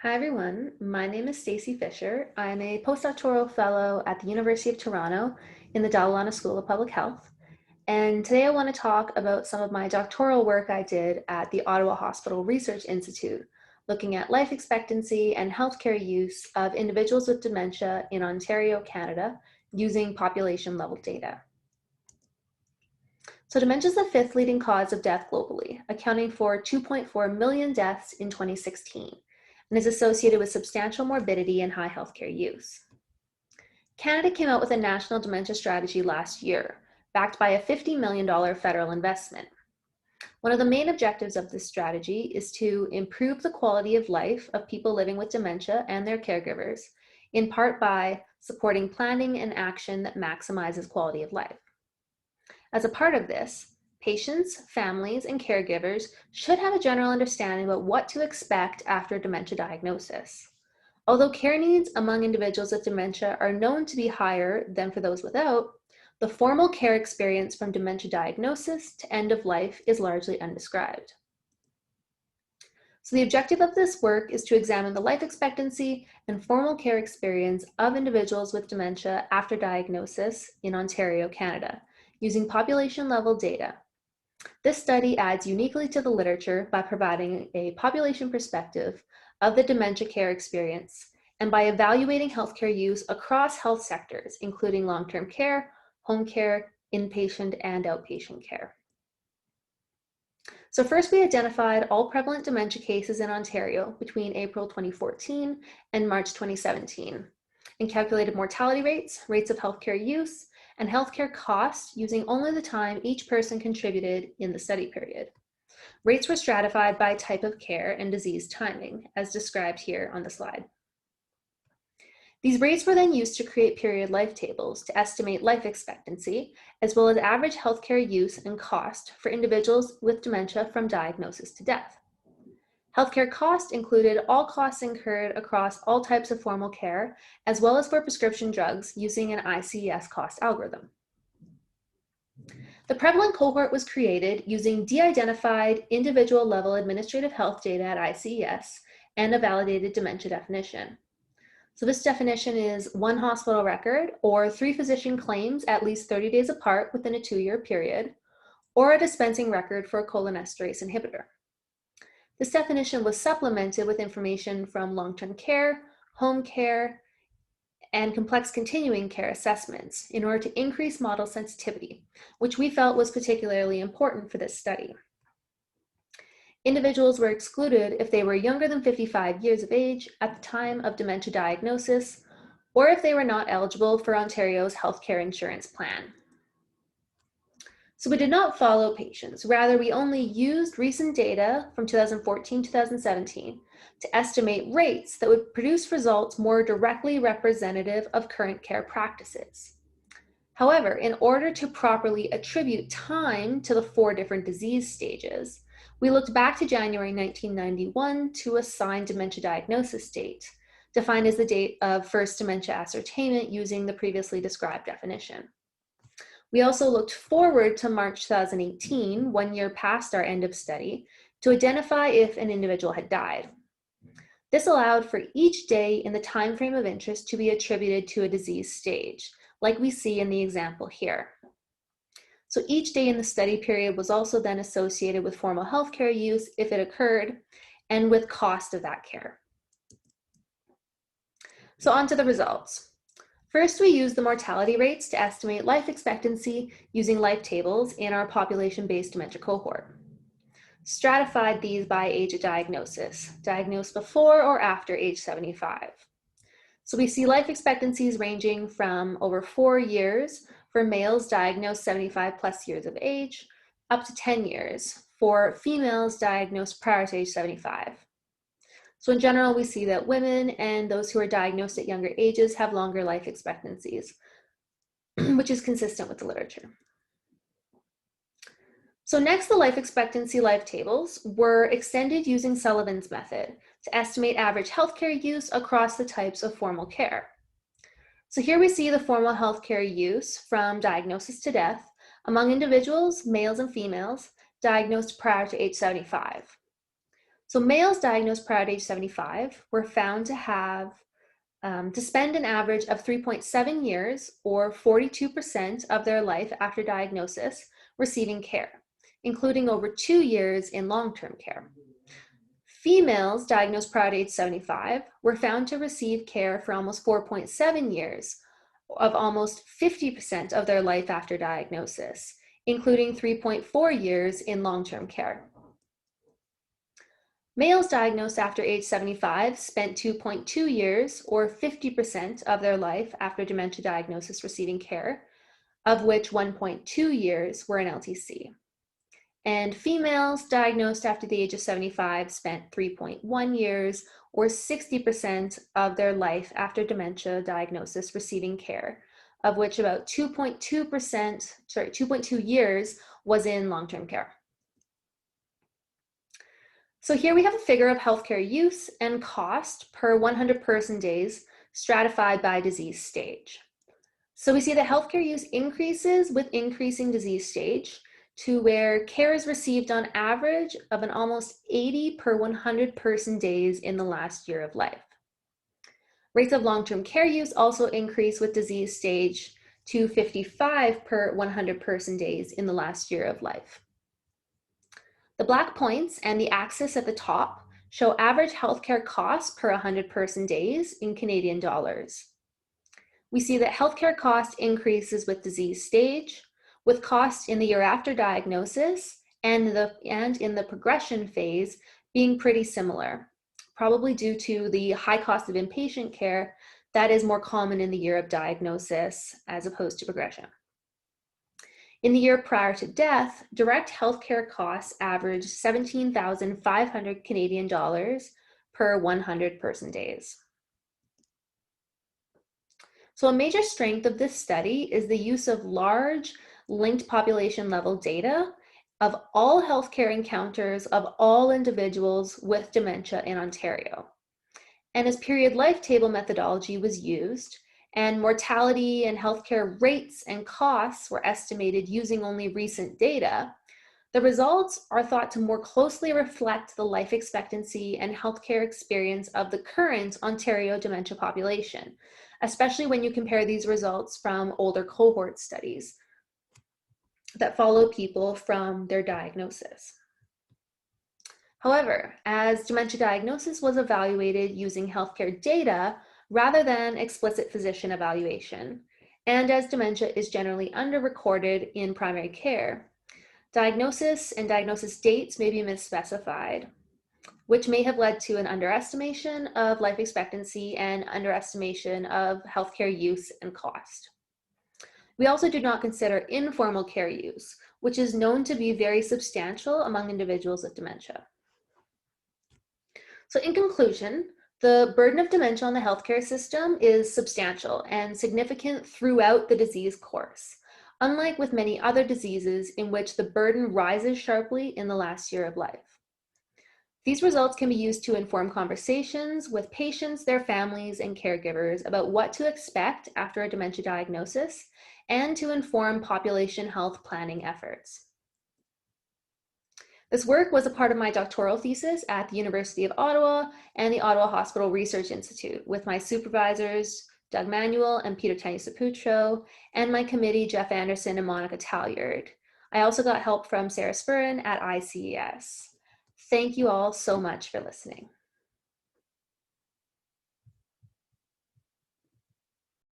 Hi everyone, my name is Stacey Fisher. I'm a postdoctoral fellow at the University of Toronto in the Data Linkage School of Public Health. And today I want to talk about some of my doctoral work I did at the Ottawa Hospital Research Institute, looking at life expectancy and healthcare use of individuals with dementia in Ontario, Canada, using population level data. So dementia is the fifth leading cause of death globally, accounting for 2.4 million deaths in 2016. And is associated with substantial morbidity and high healthcare use. Canada came out with a national dementia strategy last year, backed by a $50 million federal investment. One of the main objectives of this strategy is to improve the quality of life of people living with dementia and their caregivers, in part by supporting planning and action that maximizes quality of life. As a part of this, patients, families, and caregivers should have a general understanding about what to expect after dementia diagnosis. Although care needs among individuals with dementia are known to be higher than for those without, the formal care experience from dementia diagnosis to end of life is largely undescribed. So the objective of this work is to examine the life expectancy and formal care experience of individuals with dementia after diagnosis in Ontario, Canada, using population-level data. This study adds uniquely to the literature by providing a population perspective of the dementia care experience and by evaluating healthcare use across health sectors, including long-term care, home care, inpatient, and outpatient care. So first, we identified all prevalent dementia cases in Ontario between April 2014 and March 2017, and calculated mortality rates, rates of healthcare use, and healthcare costs using only the time each person contributed in the study period. Rates were stratified by type of care and disease timing, as described here on the slide. These rates were then used to create period life tables to estimate life expectancy, as well as average healthcare use and cost for individuals with dementia from diagnosis to death. Healthcare cost included all costs incurred across all types of formal care, as well as for prescription drugs using an ICES cost algorithm. The prevalent cohort was created using de-identified individual level administrative health data at ICES and a validated dementia definition. So this definition is one hospital record or 3 physician claims at least 30 days apart within a 2-year period, or a dispensing record for a cholinesterase inhibitor. This definition was supplemented with information from long-term care, home care, and complex continuing care assessments in order to increase model sensitivity, which we felt was particularly important for this study. Individuals were excluded if they were younger than 55 years of age at the time of dementia diagnosis, or if they were not eligible for Ontario's healthcare insurance plan. So we did not follow patients. Rather, we only used recent data from 2014-2017 to estimate rates that would produce results more directly representative of current care practices. However, in order to properly attribute time to the 4 different disease stages, we looked back to January 1991 to assign dementia diagnosis date, defined as the date of first dementia ascertainment using the previously described definition. We also looked forward to March 2018, 1 year past our end of study, to identify if an individual had died. This allowed for each day in the time frame of interest to be attributed to a disease stage, like we see in the example here. So each day in the study period was also then associated with formal healthcare use if it occurred, and with cost of that care. So on to the results. First, we used the mortality rates to estimate life expectancy using life tables in our population-based dementia cohort. Stratified these by age of diagnosis, diagnosed before or after age 75. So we see life expectancies ranging from over 4 years for males diagnosed 75 plus years of age, up to 10 years for females diagnosed prior to age 75. So in general, we see that women and those who are diagnosed at younger ages have longer life expectancies, which is consistent with the literature. So next, the life expectancy life tables were extended using Sullivan's method to estimate average healthcare use across the types of formal care. So here we see the formal healthcare use from diagnosis to death among individuals, males and females, diagnosed prior to age 75. So males diagnosed prior to age 75 were found to have to spend an average of 3.7 years, or 42% of their life after diagnosis, receiving care, including over 2 years in long-term care. Females diagnosed prior to age 75 were found to receive care for almost 4.7 years, of almost 50% of their life after diagnosis, including 3.4 years in long-term care. Males diagnosed after age 75 spent 2.2 years, or 50% of their life after dementia diagnosis, receiving care, of which 1.2 years were in LTC. And females diagnosed after the age of 75 spent 3.1 years, or 60% of their life after dementia diagnosis, receiving care, of which about 2.2 years was in long-term care. So here we have a figure of healthcare use and cost per 100 person days stratified by disease stage. So we see that healthcare use increases with increasing disease stage to where care is received on average of an almost 80 per 100 person days in the last year of life. Rates of long-term care use also increase with disease stage to 55 per 100 person days in the last year of life. The black points and the axis at the top show average healthcare costs per 100 person days in Canadian dollars. We see that healthcare cost increases with disease stage, with cost in the year after diagnosis and in the progression phase being pretty similar, probably due to the high cost of inpatient care that is more common in the year of diagnosis as opposed to progression. In the year prior to death, direct healthcare costs averaged 17,500 Canadian dollars per 100 person days. So a major strength of this study is the use of large linked population level data of all healthcare encounters of all individuals with dementia in Ontario. And as period life table methodology was used, and mortality and healthcare rates and costs were estimated using only recent data, the results are thought to more closely reflect the life expectancy and healthcare experience of the current Ontario dementia population, especially when you compare these results from older cohort studies that follow people from their diagnosis. However, as dementia diagnosis was evaluated using healthcare data rather than explicit physician evaluation, and as dementia is generally underrecorded in primary care, diagnosis and diagnosis dates may be misspecified, which may have led to an underestimation of life expectancy and underestimation of healthcare use and cost. We also do not consider informal care use, which is known to be very substantial among individuals with dementia. So in conclusion, the burden of dementia on the healthcare system is substantial and significant throughout the disease course, unlike with many other diseases in which the burden rises sharply in the last year of life. These results can be used to inform conversations with patients, their families, and caregivers about what to expect after a dementia diagnosis, and to inform population health planning efforts. This work was a part of my doctoral thesis at the University of Ottawa and the Ottawa Hospital Research Institute with my supervisors, Doug Manuel and Peter Tanya-Saputro, and my committee, Jeff Anderson and Monica Talliard. I also got help from Sarah Spurrin at ICES. Thank you all so much for listening.